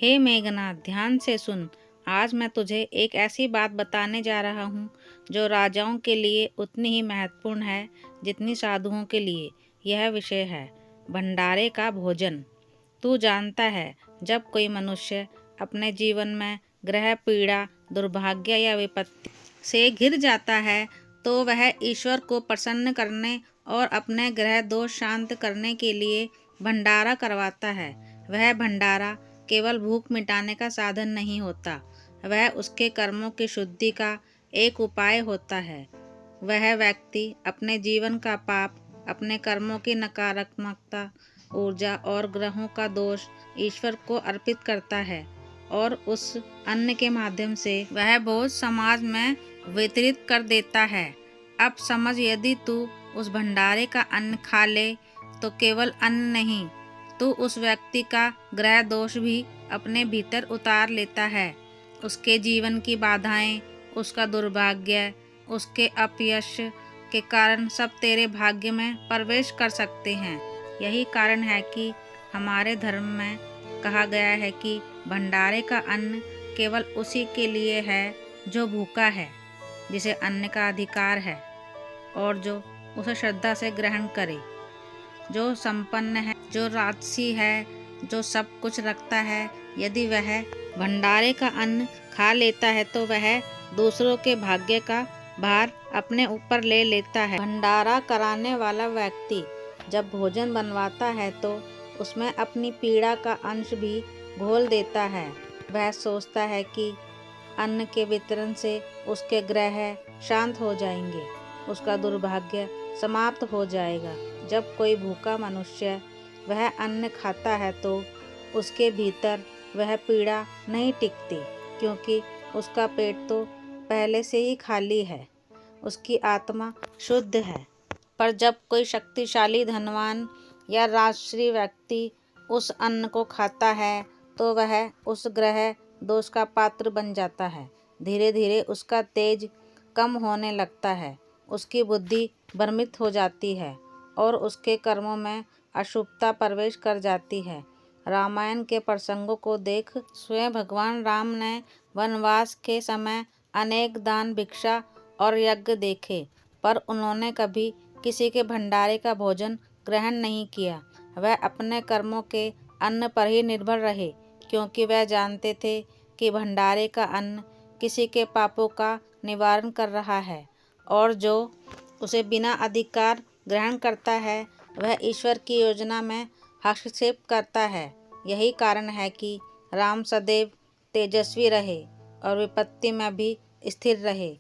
हे मेघनाथ, ध्यान से सुन। आज मैं तुझे एक ऐसी बात बताने जा रहा हूँ जो राजाओं के लिए उतनी ही महत्वपूर्ण है जितनी साधुओं के लिए। यह विषय है भंडारे का भोजन। तू जानता है, जब कोई मनुष्य अपने जीवन में ग्रह पीड़ा, दुर्भाग्य या विपत्ति से घिर जाता है तो वह ईश्वर को प्रसन्न करने और अपने ग्रह दोष शांत करने के लिए भंडारा करवाता है। वह भंडारा केवल भूख मिटाने का साधन नहीं होता, वह उसके कर्मों की शुद्धि का एक उपाय होता है। वह व्यक्ति अपने जीवन का पाप, अपने कर्मों की नकारात्मकता ऊर्जा और ग्रहों का दोष ईश्वर को अर्पित करता है और उस अन्न के माध्यम से वह बोझ समाज में वितरित कर देता है। अब समझ, यदि तू उस भंडारे का अन्न खा ले तो केवल अन्न नहीं, तू उस व्यक्ति का ग्रह दोष भी अपने भीतर उतार लेता है। उसके जीवन की बाधाएं, उसका दुर्भाग्य, उसके अपयश के कारण सब तेरे भाग्य में प्रवेश कर सकते हैं। यही कारण है कि हमारे धर्म में कहा गया है कि भंडारे का अन्न केवल उसी के लिए है जो भूखा है, जिसे अन्न का अधिकार है और जो उसे श्रद्धा से ग्रहण करे। जो संपन्न है, जो राजसी है, जो सब कुछ रखता है, यदि वह भंडारे का अन्न खा लेता है तो वह दूसरों के भाग्य का भार अपने ऊपर ले लेता है। भंडारा कराने वाला व्यक्ति जब भोजन बनवाता है तो उसमें अपनी पीड़ा का अंश भी घोल देता है। वह सोचता है कि अन्न के वितरण से उसके ग्रह शांत हो जाएंगे, उसका दुर्भाग्य समाप्त हो जाएगा। जब कोई भूखा मनुष्य वह अन्न खाता है तो उसके भीतर वह पीड़ा नहीं टिकती, क्योंकि उसका पेट तो पहले से ही खाली है, उसकी आत्मा शुद्ध है। पर जब कोई शक्तिशाली, धनवान या राजश्री व्यक्ति उस अन्न को खाता है तो वह उस ग्रह दोष का पात्र बन जाता है। धीरे धीरे उसका तेज कम होने लगता है, उसकी बुद्धि भ्रमित हो जाती है और उसके कर्मों में अशुभता प्रवेश कर जाती है। रामायण के प्रसंगों को देख। स्वयं भगवान राम ने वनवास के समय अनेक दान, भिक्षा और यज्ञ देखे, पर उन्होंने कभी किसी के भंडारे का भोजन ग्रहण नहीं किया। वह अपने कर्मों के अन्न पर ही निर्भर रहे, क्योंकि वह जानते थे कि भंडारे का अन्न किसी के पापों का निवारण कर रहा है और जो उसे बिना अधिकार ग्रहण करता है वह ईश्वर की योजना में हस्तक्षेप करता है। यही कारण है कि राम सदैव तेजस्वी रहे और विपत्ति में भी स्थिर रहे।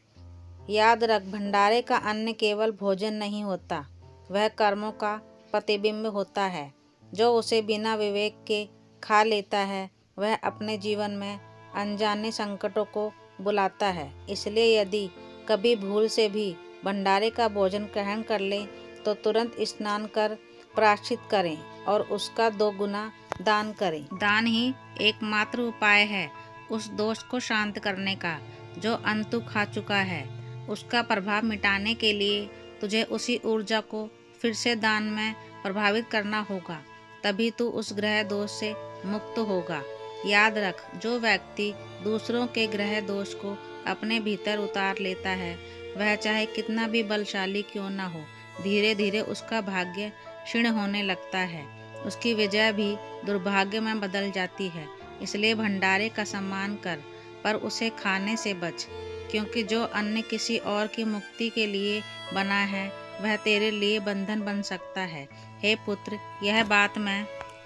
याद रख, भंडारे का अन्न केवल भोजन नहीं होता, वह कर्मों का प्रतिबिंब होता है। जो उसे बिना विवेक के खा लेता है वह अपने जीवन में अनजाने संकटों को बुलाता है। इसलिए यदि कभी भूल से भी भंडारे का भोजन ग्रहण कर लें तो तुरंत स्नान कर प्रायश्चित करें और उसका 2 गुना दान करें। दान ही एकमात्र उपाय है उस दोष को शांत करने का जो अंतु खा चुका है। उसका प्रभाव मिटाने के लिए तुझे उसी ऊर्जा को फिर से दान में प्रभावित करना होगा, तभी तू उस ग्रह दोष से मुक्त होगा। याद रख, जो व्यक्ति दूसरों के ग्रह दोष को अपने भीतर उतार लेता है वह चाहे कितना भी बलशाली क्यों न हो, धीरे धीरे उसका भाग्य क्षीण होने लगता है, उसकी विजय भी दुर्भाग्य में बदल जाती है। इसलिए भंडारे का सम्मान कर, पर उसे खाने से बच, क्योंकि जो अन्न किसी और की मुक्ति के लिए बना है वह तेरे लिए बंधन बन सकता है। हे पुत्र, यह बात मैं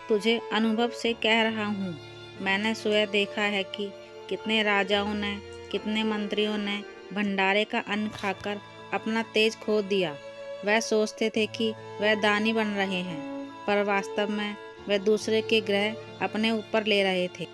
तुझे अनुभव से कह रहा हूँ। मैंने स्वयं देखा है कि कितने राजाओं ने, कितने मंत्रियों ने भंडारे का अन्न खाकर अपना तेज खो दिया। वह सोचते थे कि वह दानी बन रहे हैं, पर वास्तव में वह दूसरे के ग्रह अपने ऊपर ले रहे थे।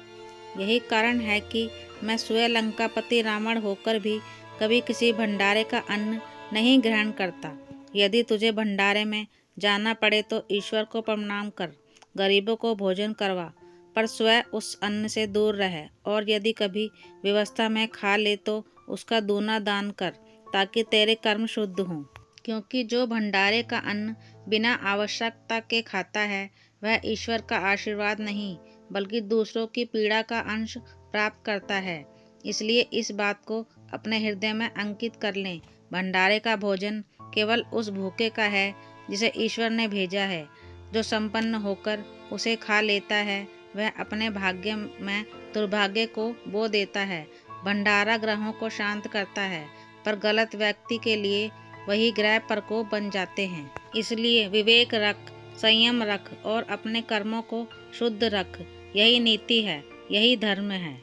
यही कारण है कि मैं स्वयं लंकापति रावण होकर भी कभी किसी भंडारे का अन्न नहीं ग्रहण करता। यदि तुझे भंडारे में जाना पड़े तो ईश्वर को प्रणाम कर, गरीबों को भोजन करवा, पर स्वयं उस अन्न से दूर रह। और यदि कभी व्यवस्था में खा ले तो उसका दूना दान कर, ताकि तेरे कर्म शुद्ध हों। क्योंकि जो भंडारे का अन्न बिना आवश्यकता के खाता है वह ईश्वर का आशीर्वाद नहीं बल्कि दूसरों की पीड़ा का अंश प्राप्त करता है। इसलिए इस बात को अपने हृदय में अंकित कर लें, भंडारे का भोजन केवल उस भूखे का है जिसे ईश्वर ने भेजा है। जो संपन्न होकर उसे खा लेता है वह अपने भाग्य में दुर्भाग्य को बो देता है। भंडारा ग्रहों को शांत करता है, पर गलत व्यक्ति के लिए वही ग्रह प्रकोप बन जाते हैं। इसलिए विवेक रख, संयम रख और अपने कर्मों को शुद्ध रख। यही नीति है, यही धर्म है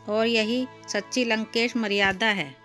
और यही सच्ची लंकेश मर्यादा है।